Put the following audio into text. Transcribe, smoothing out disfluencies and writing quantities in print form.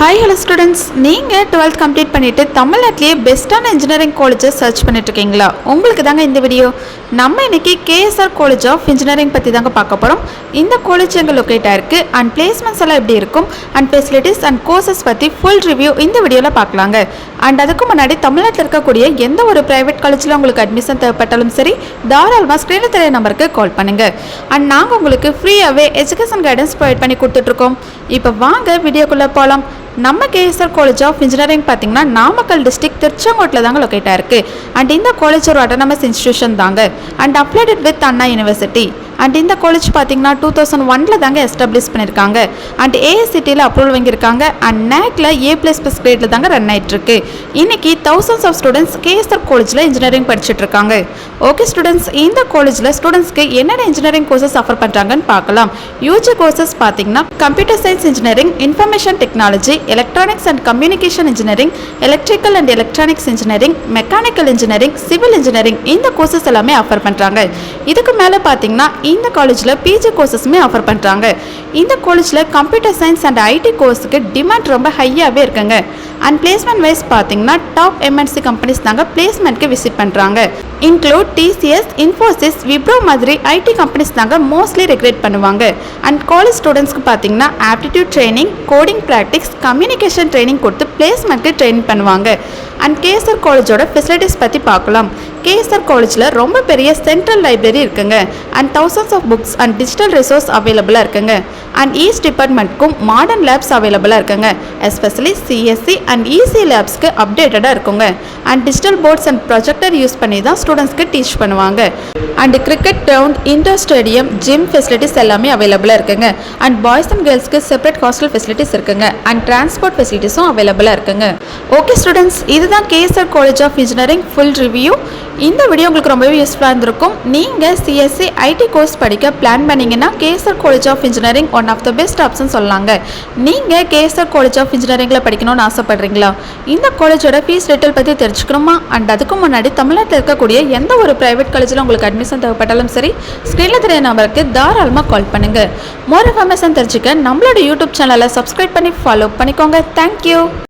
Hi hello students, நீங்கள் 12th complete பண்ணிவிட்டு தமிழ்நாட்டிலேயே பெஸ்ட்டான இன்ஜினியரிங் காலேஜை சர்ச் பண்ணிட்டுருக்கீங்களா? உங்களுக்கு தாங்க இந்த வீடியோ. நம்ம இன்றைக்கி கேஎஸ்ஆர் காலேஜ் ஆஃப் இன்ஜினியரிங் பற்றி தாங்க பார்க்க போகிறோம். இந்த காலேஜ் எங்கே லொக்கேட் ஆகிருக்கு அண்ட் பிளேஸ்மெண்ட்ஸ் எல்லாம் எப்படி இருக்கும் அண்ட் ஃபெசிலிட்டிஸ் அண்ட் கோர்சஸ் பற்றி ஃபுல் ரிவ்யூ இந்த வீடியோவில் பார்க்கலாங்க. அண்ட் அதுக்கு முன்னாடி தமிழ்நாட்டில் இருக்கக்கூடிய எந்த ஒரு ப்ரைவேட் காலேஜில் உங்களுக்கு அட்மிஷன் தேவைப்பட்டாலும் சரி, தாராளமாக ஸ்க்ரீனில் தெரிய நம்பருக்கு கால் பண்ணுங்கள். அண்ட் நாங்கள் உங்களுக்கு ஃப்ரீயாகவே எஜுகேஷன் கைடன்ஸ் ப்ரொவைட் பண்ணி கொடுத்துட்ருக்கோம். இப்போ வாங்க வீடியோக்குள்ளே போகலாம். நம்ம கேஎஸ்ஆர் காலேஜ் ஆஃப் இன்ஜினியரிங் பார்த்தீங்கன்னா நாமக்கல் டிஸ்ட்ரிக்ட் திருச்செங்கோட்டில் தாங்க லொக்கேட் ஆயிருக்கு. அண்ட் இந்த காலேஜ் ஒரு அட்டானமஸ் இன்ஸ்டியூஷன் தாங்க and அப்ளைடட் with Anna university. And இந்த காலேஜ் பார்த்தீங்கன்னா 2001 தாங்க எஸ்டாப்ளிஷ் பண்ணியிருக்காங்க. அண்ட் ஏஎஸ்சிடியில் அப்ரூவல் வாங்கியிருக்காங்க. அண்ட் நேக்கில் A++ கிரேடில் தாங்க ரன் ஆகிட்டுருக்கு. இன்றைக்கி thousands ஆஃப் ஸ்டூடெண்ட்ஸ் கேஎஸ்ஆர் காலேஜில் இன்ஜினியரிங் படிச்சுட்ருக்காங்க. ஓகே ஸ்டூடெண்ட்ஸ், இந்த காலேஜில் ஸ்டூடெண்ட்ஸ்க்கு என்னென்ன இன்ஜினியரிங் கோர்சஸ் ஆஃபர் பண்ணுறாங்கன்னு பார்க்கலாம். யூஜி கோர்சஸ் பார்த்தீங்கன்னா computer science engineering, information technology, electronics and communication engineering, electrical and electronics engineering, mechanical engineering, civil engineering இந்த கோர்சஸ் எல்லாமே ஆஃபர் பண்ணுறாங்க. இதுக்கு மேலே பார்த்தீங்கன்னா இந்த காலேஜில் பிஜி கோர்சஸுமே ஆஃபர் பண்ணுறாங்க. இந்த காலேஜில் கம்ப்யூட்டர் சயின்ஸ் அண்ட் ஐடி கோர்ஸுக்கு டிமாண்ட் ரொம்ப ஹையாகவே இருக்குங்க. அண்ட் பிளேஸ்மெண்ட் வைஸ் பார்த்தீங்கன்னா டாப் எம்என்சி கம்பெனிஸ் தாங்க பிளேஸ்மெண்ட்க்கு விசிட் பண்ணுறாங்க. இன்க்ளூட் டிசிஎஸ், இன்ஃபோசிஸ், விப்ரோ மாதிரி ஐடி கம்பெனிஸ் தாங்க மோஸ்ட்லி ரெக்ரூட் பண்ணுவாங்க. அண்ட் காலேஜ் ஸ்டூடெண்ட்ஸ்க்கு பார்த்தீங்கன்னா aptitude training, coding practice, communication training கொடுத்து பிளேஸ்மெண்ட்க்கு ட்ரைனிங் பண்ணுவாங்க. அண்ட் கேஎஸ்ஆர் காலேஜோட ஃபெசிலிட்டிஸ் பற்றி பார்க்கலாம். கேஎஸ்ஆர் காலேஜில் ரொம்ப பெரிய சென்ட்ரல் லைப்ரரி இருக்குங்க. And thousands of books and digital resource அவைலபிளாக இருக்குங்க. அண்ட் ஈச் டிபார்ட்மெண்ட்க்கும் மாடர்ன் லேப்ஸ் அவைலபிளாக இருக்குங்க. எஸ்பெஷலி சிஎஸ்சி அண்ட் இசி லேப்ஸ்க்கு அப்டேட்டடாக இருக்குங்க. And digital boards and projector use பண்ணி தான் ஸ்டூடெண்ட்ஸ்க்கு டீச் பண்ணுவாங்க. And cricket ground, indoor stadium, gym facilities எல்லாமே அவைலபிளாக இருக்குங்க. அண்ட் பாய்ஸ் அண்ட் கேர்ள்ஸ்க்கு செப்பரேட் ஹாஸ்டல் ஃபெசிலிட்டிஸ் இருக்குங்க. அண்ட் டிரான்ஸ்போர்ட் ஃபெசிலிட்டிஸும் அவைலபிளாக இருக்குங்க. ஓகே ஸ்டூடெண்ட்ஸ், இதுதான் KSR college of engineering full review. இந்த வீடியோ உங்களுக்கு ரொம்பவே யூஸ்ஃபுல்லாக இருந்திருக்கும். நீங்கள் சிஎஸ்சி ஐடி கோர்ஸ் படிக்க பிளான் பண்ணிங்கன்னா KSR college of engineering one of the best option சொல்லலாங்க. நீங்கள் கேஎஸ்ஆர் காலேஜ் ஆஃப் இன்ஜினியரிங்கில் படிக்கணும்னு ஆசைப்படுறீங்களா? இந்த காலேஜோட ஃபீஸ் டீட்டெயில் பற்றி தெரிஞ்சுக்கணுமா? அண்ட் அதுக்கு முன்னாடி தமிழ்நாட்டில் இருக்கக்கூடிய எந்த ஒரு ப்ரைவேட் காலேஜில் உங்களுக்கு அட்மிஷன் தேவைப்பட்டாலும் சரி, ஸ்க்ரீனில் தெரிய நம்பருக்கு தாராளமாக கால் பண்ணுங்கள். மோர் இன்ஃபர்மேஷன் தெரிஞ்சுக்க நம்மளோட யூடியூப் சேனலை சப்ஸ்கிரைப் பண்ணி ஃபாலோ பண்ணிக்கோங்க. தேங்க்யூ.